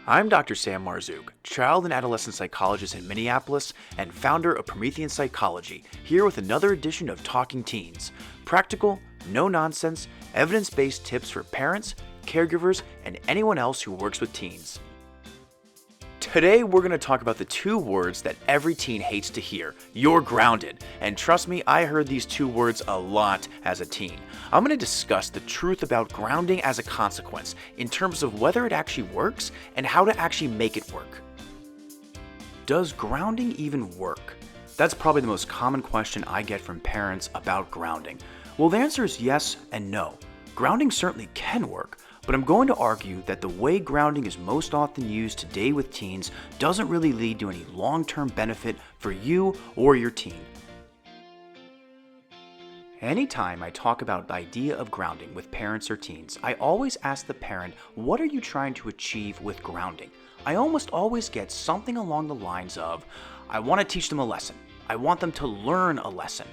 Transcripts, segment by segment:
I'm Dr. Sam Marzouk, child and adolescent psychologist in Minneapolis and founder of Promethean Psychology, here with another edition of Talking Teens. Practical, no-nonsense, evidence-based tips for parents, caregivers, and anyone else who works with teens. Today, we're going to talk about the two words that every teen hates to hear. You're grounded. And trust me, I heard these two words a lot as a teen. I'm going to discuss the truth about grounding as a consequence in terms of whether it actually works and how to actually make it work. Does grounding even work? That's probably the most common question I get from parents about grounding. Well, the answer is yes and no. Grounding certainly can work, but I'm going to argue that the way grounding is most often used today with teens doesn't really lead to any long-term benefit for you or your teen. Anytime I talk about the idea of grounding with parents or teens, I always ask the parent, what are you trying to achieve with grounding? I almost always get something along the lines of, I want to teach them a lesson. I want them to learn a lesson.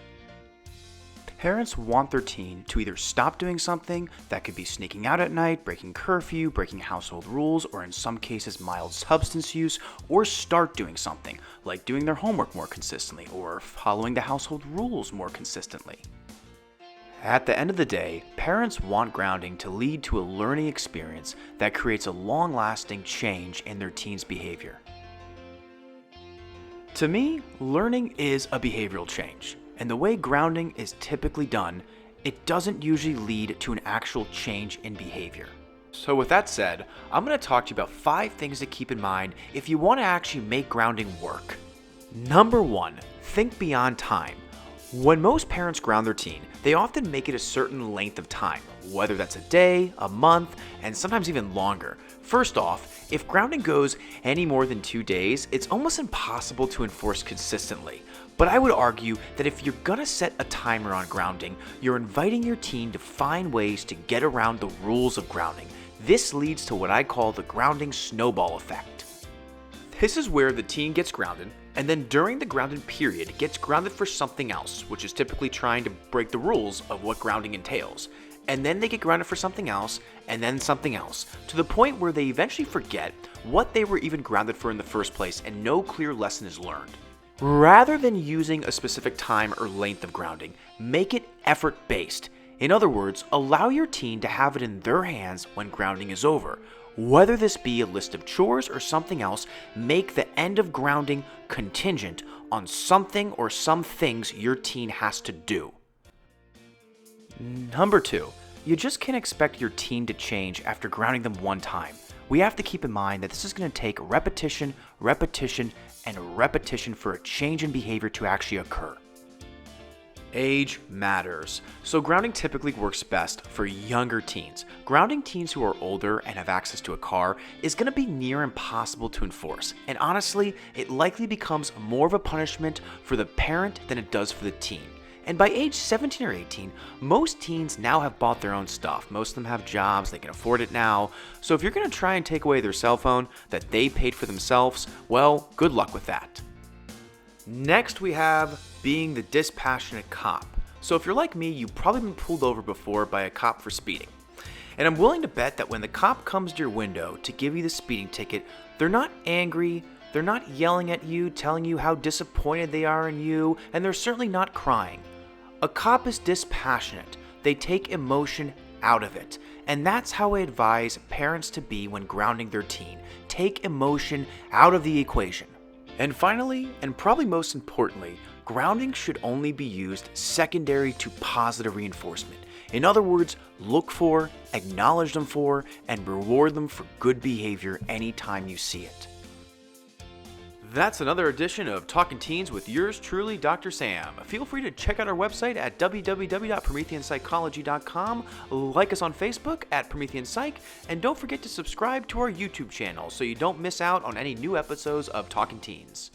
Parents want their teen to either stop doing something that could be sneaking out at night, breaking curfew, breaking household rules, or in some cases mild substance use, or start doing something like doing their homework more consistently or following the household rules more consistently. At the end of the day, parents want grounding to lead to a learning experience that creates a long-lasting change in their teen's behavior. To me, learning is a behavioral change. And the way grounding is typically done, it doesn't usually lead to an actual change in behavior. So with that said, I'm going to talk to you about 5 things to keep in mind if you want to actually make grounding work. Number 1, think beyond time. When most parents ground their teen, they often make it a certain length of time, whether that's a day, a month, and sometimes even longer. First off, if grounding goes any more than 2 days, it's almost impossible to enforce consistently. But I would argue that if you're gonna set a timer on grounding, you're inviting your teen to find ways to get around the rules of grounding. This leads to what I call the grounding snowball effect. This is where the teen gets grounded, and then during the grounded period gets grounded for something else, which is typically trying to break the rules of what grounding entails. And then they get grounded for something else, and then something else, to the point where they eventually forget what they were even grounded for in the first place and no clear lesson is learned. Rather than using a specific time or length of grounding, make it effort-based. In other words, allow your teen to have it in their hands when grounding is over. Whether this be a list of chores or something else, make the end of grounding contingent on something or some things your teen has to do. Number 2, you just can't expect your teen to change after grounding them one time. We have to keep in mind that this is going to take repetition, and repetition for a change in behavior to actually occur. Age matters. So grounding typically works best for younger teens. Grounding teens who are older and have access to a car is going to be near impossible to enforce. And honestly, it likely becomes more of a punishment for the parent than it does for the teen. And by age 17 or 18, most teens now have bought their own stuff. Most of them have jobs, they can afford it now. So if you're going to try and take away their cell phone that they paid for themselves, well, good luck with that. Next, we have being the dispassionate cop. So if you're like me, you've probably been pulled over before by a cop for speeding. And I'm willing to bet that when the cop comes to your window to give you the speeding ticket, they're not angry, they're not yelling at you, telling you how disappointed they are in you, and they're certainly not crying. A cop is dispassionate. They take emotion out of it. And that's how I advise parents to be when grounding their teen. Take emotion out of the equation. And finally, and probably most importantly, grounding should only be used secondary to positive reinforcement. In other words, look for, acknowledge them for, and reward them for good behavior anytime you see it. That's another edition of Talkin' Teens with yours truly, Dr. Sam. Feel free to check out our website at www.prometheanpsychology.com, like us on Facebook at Promethean Psych, and don't forget to subscribe to our YouTube channel so you don't miss out on any new episodes of Talkin' Teens.